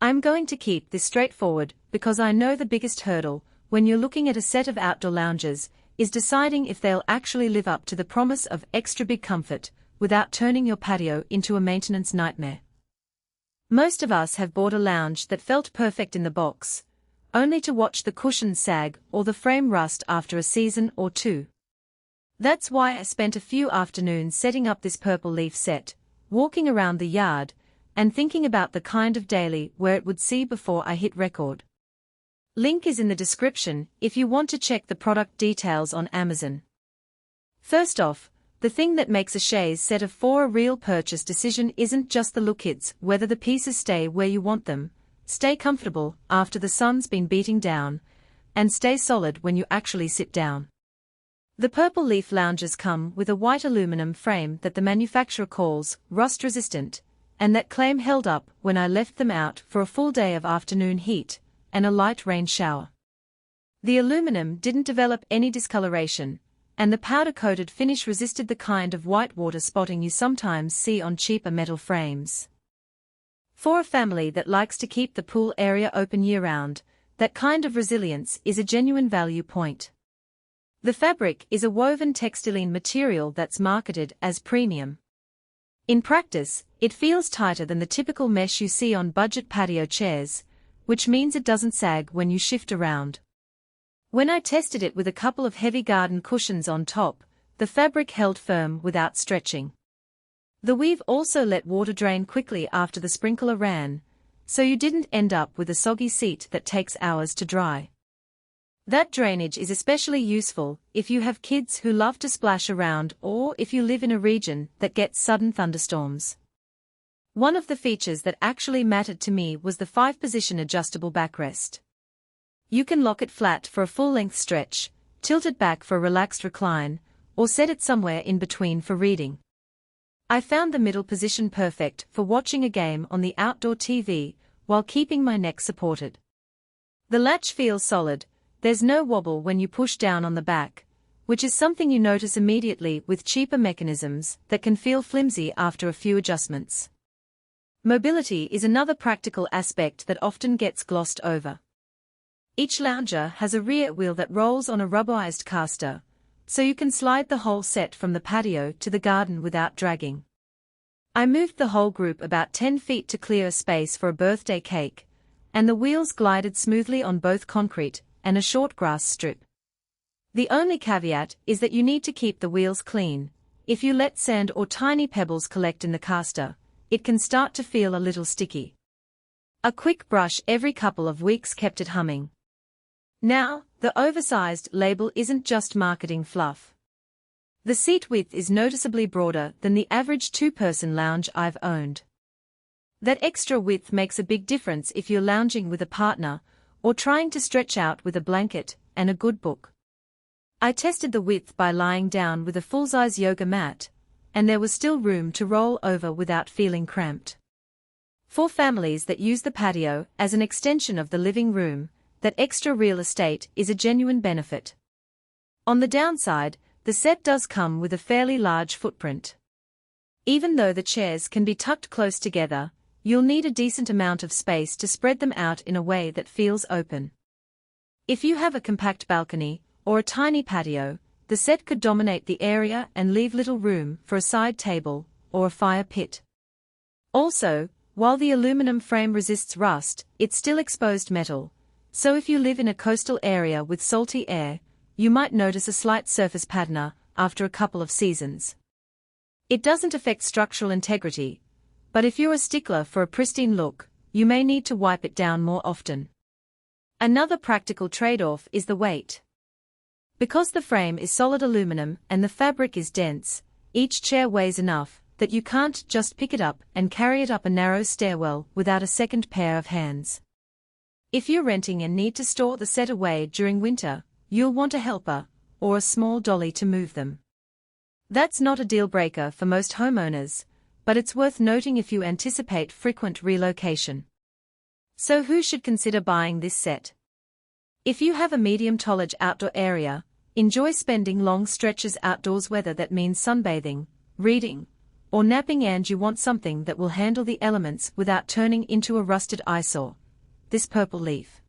I'm going to keep this straightforward because I know the biggest hurdle, when you're looking at a set of outdoor lounges, is deciding if they'll actually live up to the promise of extra big comfort, without turning your patio into a maintenance nightmare. Most of us have bought a lounge that felt perfect in the box, only to watch the cushions sag or the frame rust after a season or two. That's why I spent a few afternoons setting up this purple leaf set, walking around the yard, and thinking about the kind of daily where it would see before I hit record. Link is in the description if you want to check the product details on Amazon. First off, the thing that makes a chaise set of 4 a real purchase decision isn't just the look, it's whether the pieces stay where you want them, stay comfortable after the sun's been beating down, and stay solid when you actually sit down. The purple leaf lounges come with a white aluminum frame that the manufacturer calls rust-resistant, and that claim held up when I left them out for a full day of afternoon heat and a light rain shower. The aluminum didn't develop any discoloration, and the powder-coated finish resisted the kind of white water spotting you sometimes see on cheaper metal frames. For a family that likes to keep the pool area open year-round, that kind of resilience is a genuine value point. The fabric is a woven textilene material that's marketed as premium. In practice, it feels tighter than the typical mesh you see on budget patio chairs, which means it doesn't sag when you shift around. When I tested it with a couple of heavy garden cushions on top, the fabric held firm without stretching. The weave also let water drain quickly after the sprinkler ran, so you didn't end up with a soggy seat that takes hours to dry. That drainage is especially useful if you have kids who love to splash around or if you live in a region that gets sudden thunderstorms. One of the features that actually mattered to me was the 5-position adjustable backrest. You can lock it flat for a full-length stretch, tilt it back for a relaxed recline, or set it somewhere in between for reading. I found the middle position perfect for watching a game on the outdoor TV while keeping my neck supported. The latch feels solid, there's no wobble when you push down on the back, which is something you notice immediately with cheaper mechanisms that can feel flimsy after a few adjustments. Mobility is another practical aspect that often gets glossed over. Each lounger has a rear wheel that rolls on a rubberized caster, so you can slide the whole set from the patio to the garden without dragging. I moved the whole group about 10 feet to clear a space for a birthday cake, and the wheels glided smoothly on both concrete and a short grass strip. The only caveat is that you need to keep the wheels clean. If you let sand or tiny pebbles collect in the caster, it can start to feel a little sticky. A quick brush every couple of weeks kept it humming. Now, the oversized label isn't just marketing fluff. The seat width is noticeably broader than the average 2-person lounge I've owned. That extra width makes a big difference if you're lounging with a partner, or trying to stretch out with a blanket and a good book. I tested the width by lying down with a full-size yoga mat, and there was still room to roll over without feeling cramped. For families that use the patio as an extension of the living room, that extra real estate is a genuine benefit. On the downside, the set does come with a fairly large footprint. Even though the chairs can be tucked close together, you'll need a decent amount of space to spread them out in a way that feels open. If you have a compact balcony or a tiny patio, the set could dominate the area and leave little room for a side table or a fire pit. Also, while the aluminum frame resists rust, it's still exposed metal, so if you live in a coastal area with salty air, you might notice a slight surface patina after a couple of seasons. It doesn't affect structural integrity, but if you're a stickler for a pristine look, you may need to wipe it down more often. Another practical trade-off is the weight. Because the frame is solid aluminum and the fabric is dense, each chair weighs enough that you can't just pick it up and carry it up a narrow stairwell without a second pair of hands. If you're renting and need to store the set away during winter, you'll want a helper, or a small dolly to move them. That's not a deal-breaker for most homeowners, but it's worth noting if you anticipate frequent relocation. So who should consider buying this set? If you have a medium-tonnage outdoor area, enjoy spending long stretches outdoors, whether that means sunbathing, reading, or napping and you want something that will handle the elements without turning into a rusted eyesore. This purple leaf